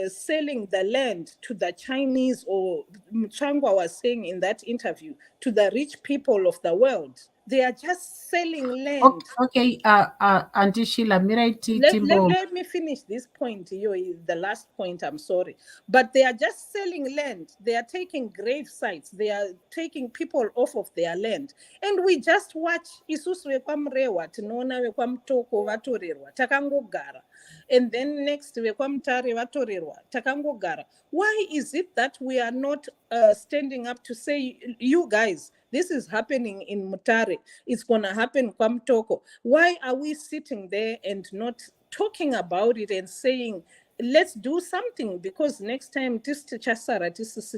selling the land to the Chinese, or Mchangwa was saying in that interview, to the rich people of the world. They are just selling land. Okay, Auntie Sheila, let me finish this point. The last point, I'm sorry. But they are just selling land. They are taking grave sites. They are taking people off of their land. And we just watch Isusu wekwamrewa, tinona wekwamtoko vatorerwa, takangogara. And then next wekwamtare vatorerwa, takangogara. Why is it that we are not standing up to say, you guys, this is happening in Mutare, it's going to happen Kwamtoko? Why are we sitting there and not talking about it and saying, let's do something? Because next time, this chasara, this is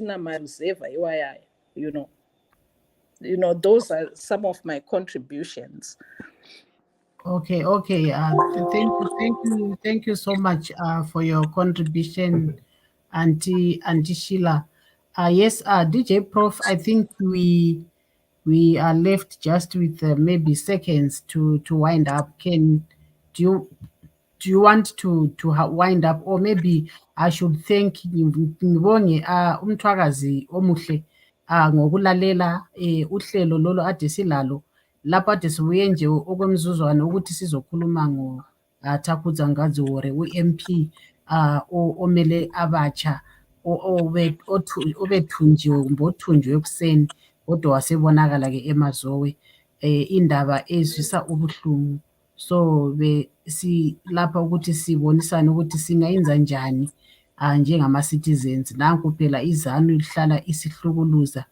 those are some of my contributions. Okay. Thank you so much for your contribution, Auntie Sheila. Yes, DJ Prof, I think we are left just with maybe seconds to wind up. Do you want to wind up, or maybe I should thank ngibonge umthwakazi omuhle ngokulalela uhlelo lolo ade silalo lapho ade sibuye nje okwemzuzwana ukuthi sizokhuluma ngo Takudzwa Ngadziore, u-MP omele abatsha obethunjiwe kumbe othunjwe ekuseni kodwa wasebonakala-ke emazowe, indaba ezwisa ubuhlungu. So silapha ukuthi sibonisane ukuthi singayenza njani njengama-citizens. Nanku phela izanu lihlala isihlukuluza,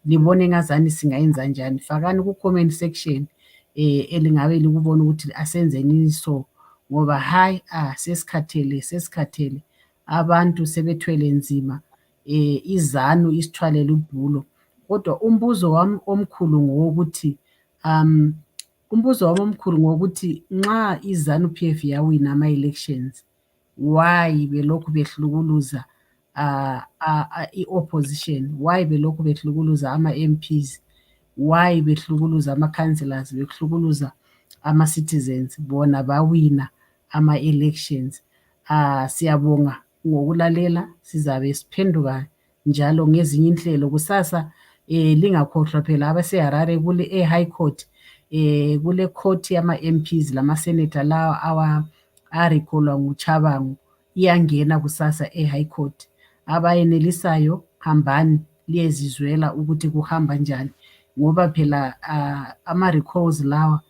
libone ngazani singayenza njani. Fakani ku-comment section elingabe likubona ukuthi asenzeni so, ngoba hayi sesikhathele abantu sebethwele nzima, izanu isithwalele ubhulo. Kodwa umbuzo wami omkhulu ngowokuthi nxa izanu PF yawina ama-elections, why belokhu behlukuluza i-opposition why belokhu behlukuluza ama-MPs, why behlukuluza ama-councillors, behlukuluza ama-citizens, bona bawina ama-elections. Siyabonga ngokulalela, sizabe siphenduka njalo ngezinye inhlelo kusasa. Lingakhohlwa phela abaseHarare kule e-High Court, kule court yama-MPs lama-senator lawa arecallwa nguChabangu iyangena kusasa e-High Court. Abayenelisayo hambani liyezizwela ukuthi kuhamba njani, ngoba phela ama-recalls lawa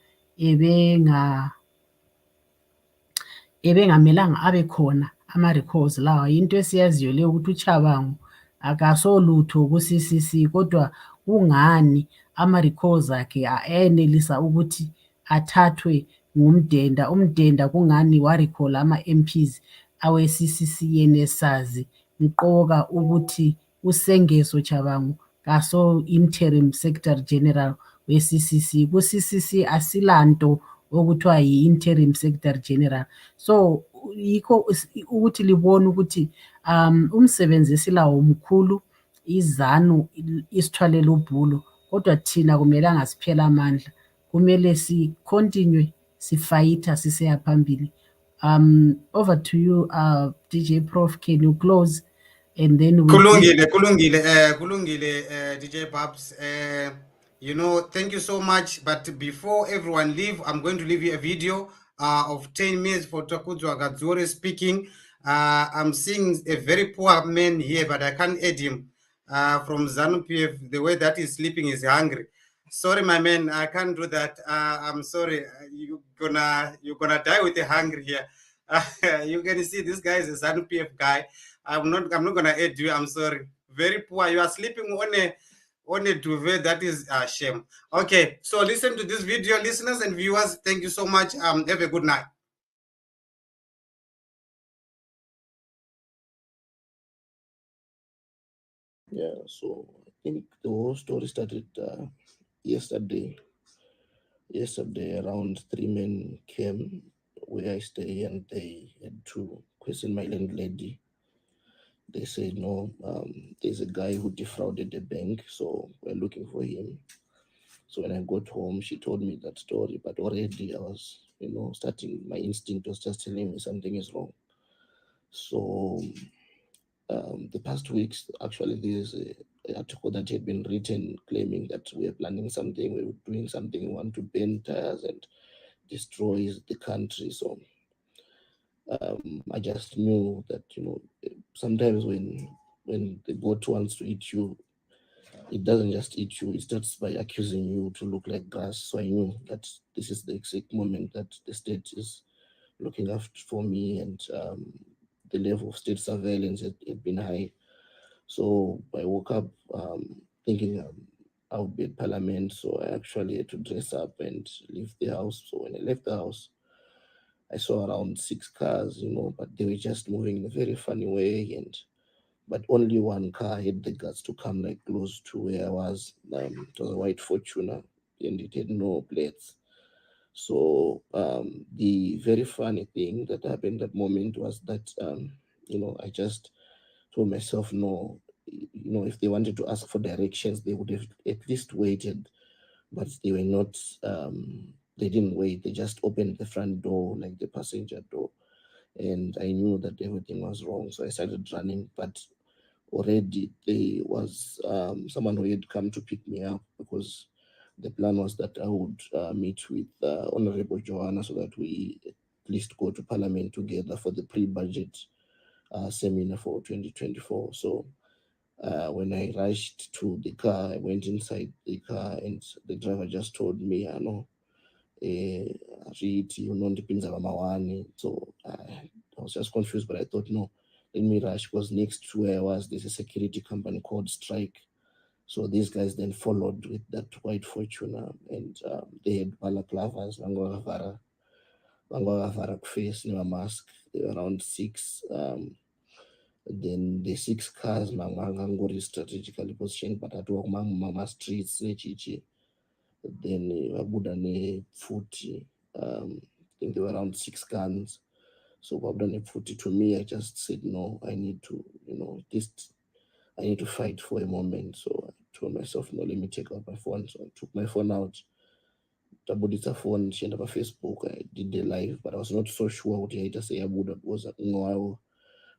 ebengamelanga abe khona ama-recalls lawa. Into esiyaziyo leyo ukuthi uChabangu akasolutho ku-CCC, kodwa kungani ama-recalls akhe ayenelisa ukuthi athathwe ngumdenda. Umdenda kungani warecall ama-MPs awe-CCC yena esazi ngiqoka ukuthi uSengezo Chabangu kaso-interim secretary general we-CCC. Ku-CCC asilanto okuthiwa yi-interim secretary general. So yikho ukuthi libone ukuthi umsebenzi esilawo mkhulu, izanu isithwalele ubhulo, kodwa thina kumelanga siphele amandla, kumele si-continue sifayitha siseya phambili. Over to you, DJ Prof. Can you close and then we Kulungile, DJ Babs. You know, thank you so much. But before everyone leave, I'm going to leave you a video of 10 minutes for Takudzwa Ngadziore speaking. I'm seeing a very poor man here, but I can't add him. From ZANU-PF, the way that he's sleeping is hungry. Sorry, my man, I can't do that. I'm sorry. You're gonna die with a hunger here. You can see this guy is a ZANU-PF guy. I'm not gonna add you. I'm sorry. Very poor. You are sleeping on a duvet. That is a shame. Okay, so listen to this video, listeners and viewers. Thank you so much. Have a good night. Yeah, so I think the whole story started yesterday. Yesterday, around 3 men came where I stay and they had to question my landlady. They said, no, there's a guy who defrauded the bank, so we're looking for him. So when I got home, she told me that story, but already I was, starting, my instinct was just telling me something is wrong. So the past weeks, actually, there's an article that had been written claiming that we're planning something, we're doing something, we want to burn tires and destroy the country. So I just knew that, sometimes when the goat wants to eat you, it doesn't just eat you, it starts by accusing you to look like grass. So I knew that this is the exact moment that the state is looking after for me, and the level of state surveillance had been high. So I woke up thinking I would be at Parliament, so I actually had to dress up and leave the house. So when I left the house, I saw around 6 cars, but they were just moving in a very funny way, but only one car had the guts to come like close to where I was. It was a white Fortuner and it had no plates. So the very funny thing that happened at that moment was that, I just told myself, no, if they wanted to ask for directions, they would have at least waited, but they were not, they didn't wait. They just opened the front door, like the passenger door. And I knew that everything was wrong. So I started running, but already there was someone who had come to pick me up, because the plan was that I would meet with Honorable Joanna so that we at least go to Parliament together for the pre-budget seminar for 2024. So when I rushed to the car, I went inside the car and the driver just told me, I know, so I was just confused, but I thought, no, let me rush, because next to where I was, there's a security company called Strike. So these guys then followed with that white Fortuner, and they had balaclavas, face, no mask. They were around 6. Then the 6 cars, Mangangori strategically positioned, but at Mama streets, then Abudane 40. I think there were around 6 guns. So to me, I just said, no, I need to, I need to fight for a moment. So I told myself, no, let me take out my phone. So I took my phone out, tabuditsa phone, she ended up Facebook. I did the live, but I was not so sure what I just say. I would have was no,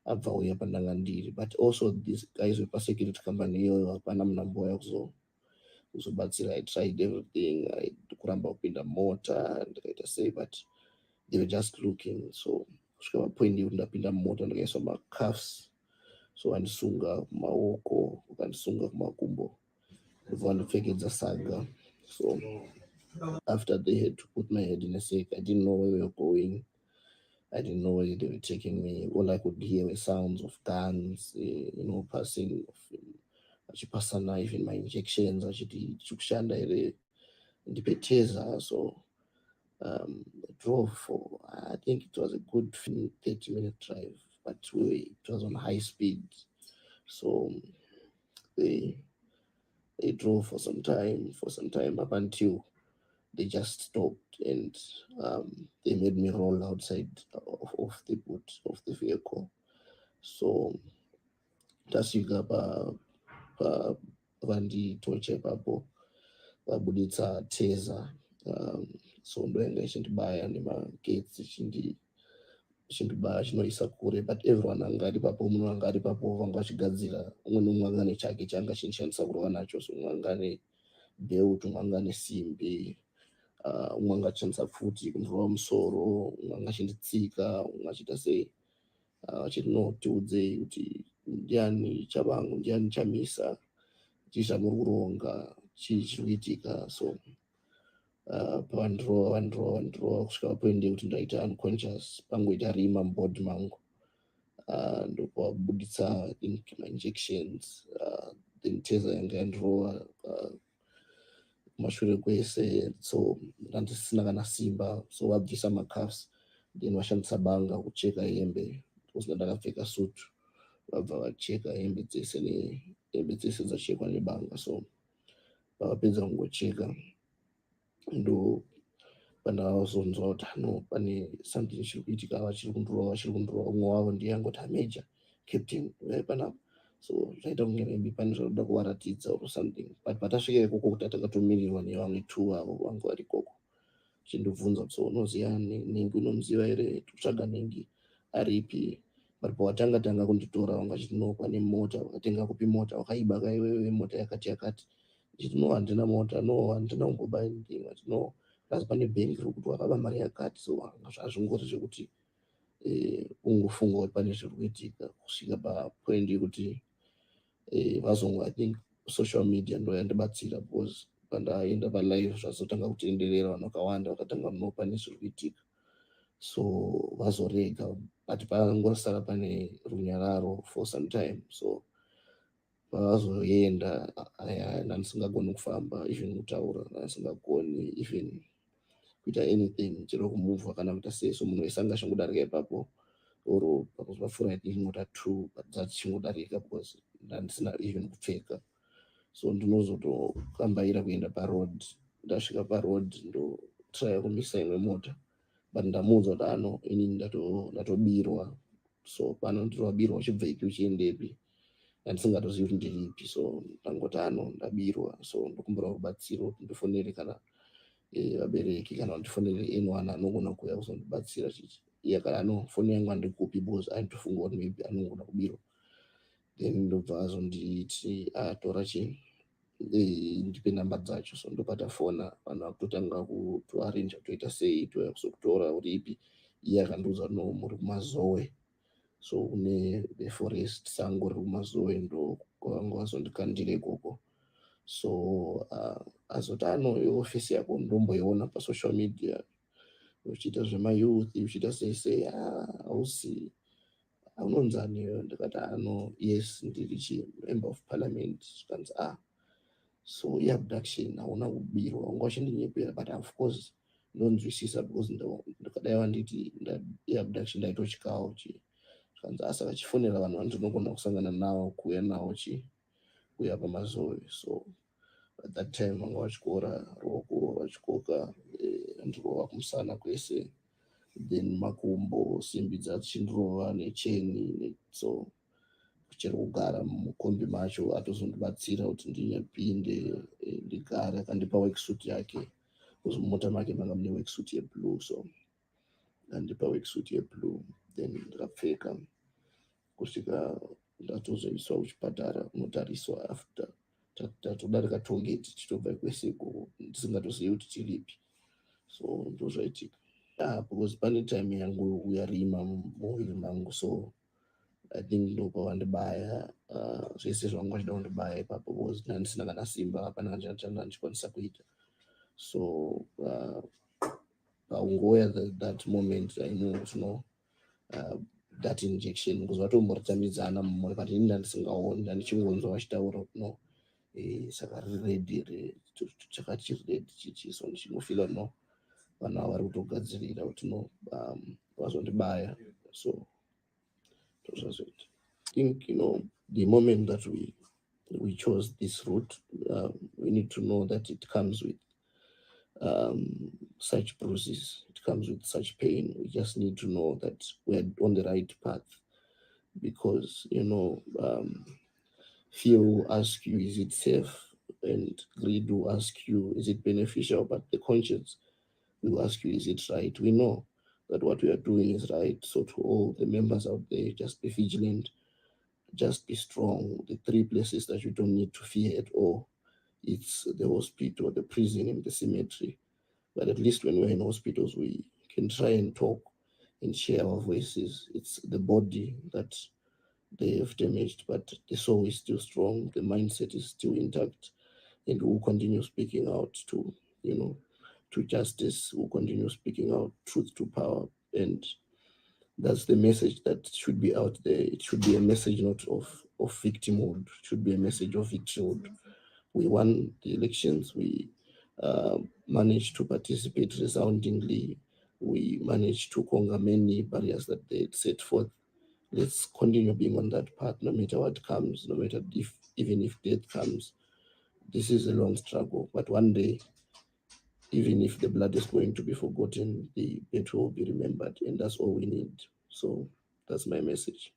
but also these guys were persecuted company, but still I tried everything. I kuramba kupinda mota and I say, but they were just looking. So kusvika papoindi kuti ndapinda mota ndikaiswa macuffs, so vandisunga maoko, vandisunga kumakumbo, vandipfekedza saga. So after they had to put my head in a sack, I didn't know where we were going. I didn't know where they were taking me. All I could hear were sounds of guns, passing of achipasana, even my injections, achiti chikushanda ere ndipeteza. So I drove for, I think it was a good 30-minute drive, but it was on high speed. So they drove for some time up until they just stopped, and they made me roll outside of the boot of the vehicle. So tasvika vanditoche ipapo vabuditsa teza. So ndoenga ichindibaya nemagetsi ichindibaya chinoisa kure, but everyone anga ari papo, munhu anga ari papo vanga vachigadzira, umwe neumwe anga nechake changa chinishandisa kurova nacho. So umwe anga nebelt, umwe anga nesimbi, umwe anga achishandisa pfuti kundorova musoro, umwe anga achinditsika, umwe achiita sei, achiti no tiudzei kuti ndiani chavangu, ndiani chamisa, chii zvamuri kuronga, chii chiri kuitika. So vandrova kusvika papoindi kuti ndaita unconscious, pangoita rima mubhodhi mangu, ndopabuditsa I think my injections, then teza yanga yandrova kumashure kwese. So ndandisina kana simba, so vabvisa macuffs, then vashandisa banga kucheka hembe, because ndakapfeka sutu, vabva vacheka hembe dzese dzachekwa nebanga. So pavapedza kungocheka ndo pandakazonzwa kuti no pane something chiri kuitika, vachiri kundorova. Umwe wavo ndiye angoti major captain uya panapa. So zvaita kunge maybe pane zvakuda kuvaratidza or something, but patasvika ikoko kuti takatomirirwa nevamwe 2 avo vanga vari ikoko, chindibvunza kuti so unoziva Nengi, unomuziva here, tikutsvaga Nengi aripi. But pawatanga kunditora vanga chiti no pane mota, vakatenga kupi mota, wakaiba kaiwewe mota yakati. Chiti no handina mota, no handina kumboba anything, ati no kazi pane bhengi riri kuti wakaba mari yakati. So hazvingori zvekuti ungofunga kuti pane zviri kuitika, kusvika papoint yekuti vazongo, I think social media ndo yandibatsira, because pandaenda palive zvazotanga kutenderera, vanhu vakawanda vakatanga no pane zviri kuitika. So vazorega, but pangosara pane runyararo for some time. So pavazoenda ndandisingagoni kufamba, even kutaura ndandisingagoni, even kuita anything, chero kumuvha kana kuita sei. So munhu wese anga achingodarika ipapo, or pakuzopfuura I think mota 2 dzachichingodarika, because ndandisina even kupfeka. So ndinozotokambaira kuenda paroad. Ndasvika paroad ndotraya kumisa imwe mota, but ndamuudza kuti ano inini ndatobirwa. So pano ndiri wabirwa uchibva ipi uchiendepi, ndandisingatozivi kuti ndiripi. So ndangoti ano ndabirwa, so ndokumbira rubatsiro kuti ndifonere kana vabereki, kana ndifonere anyone anogona kuuya kuzondibatsira. Chichi iye kana ano foni yangu handikupi, because aitofunga kuti maybe anogona kubirwa. Then ndobva azonditi tora chii, ndipe namba dzacho. So ndopatafona, vanhu vakutotanga kutoarrange toita sei, touya kuzokutora uri ipi. Iye akandiudza no muri kumazowe, so kune the forest sango riri kumazowe, ndo kwavanga vazondikandira ikoko. So azoti ano ofisi yako ndomboiona pasocial media uchiita zvemayouth, uchiita sei, hausi unonzani? Ndikati ano yes, ndiri member of parliament. Zvikanzi so abduction hauna kubirwa, wanga uchindinyepera, but of course ndonzwisisa, because ndikadaiva nditi abduction ndaitotyikawo. Zvikanzi saka chifonera vanhu vandinogona kusangana navo, kuuya navo kuuya pamazowe. So at that time vanga vachikora ruoko vachikoka, ndirova kumusana kwese, then makumbo, simbi dzachinrova necheni, so kuchera kugara mukombi macho atozondibatsira kuti ndinyapinde ndigare. Akandipa worksuit yake because mumota make manga mune worksuit yeblue, so akandipa worksuit yeblue, then ndikapfeka kusvika ndatozoiswa kuchipatara kunotariswa after tatodarika togeti tichitobva kweseko ndisingatozivi kuti tiripi, so ndozvaitika. Because pane time yangu yarima mumuviri mangu, so I think ndopavandibaya zvese zvangu vachida kundibaya ipapo because ndandisina kana simba, hapana changa ndichikwanisa kuita. So paungoya that moment I know that injection because vatomboritamidzana mumwe but ini ndandisingaoni, ndandichingozwa vachitaura kuti no saka riredi chakati red chichi, so ndichingofila no vanhu ava vari kutogadzirira kuti no vazondibaya. So tozvazoita. I think the moment that we chose this route, we need to know that it comes with such bruises, it comes with such pain. We just need to know that we're on the right path, because fear will ask you, is it safe? And greed will ask you, is it beneficial? But the conscience will ask you, is it right? We know that what we are doing is right. So to all the members out there, just be vigilant, just be strong. The three places that you don't need to fear at all, it's the hospital, the prison, and the cemetery. But at least when we're in hospitals, we can try and talk and share our voices. It's the body that they have damaged, but the soul is still strong, the mindset is still intact, and we'll continue speaking out to justice, we'll continue speaking out truth to power. And that's the message that should be out there. It should be a message not of victimhood, it should be a message of victimhood. We won the elections, we managed to participate resoundingly, we managed to conquer many barriers that they had set forth. Let's continue being on that path, no matter what comes, no matter even if death comes. This is a long struggle, but one day, even if the blood is going to be forgotten, the battle will be remembered, and that's all we need. So that's my message.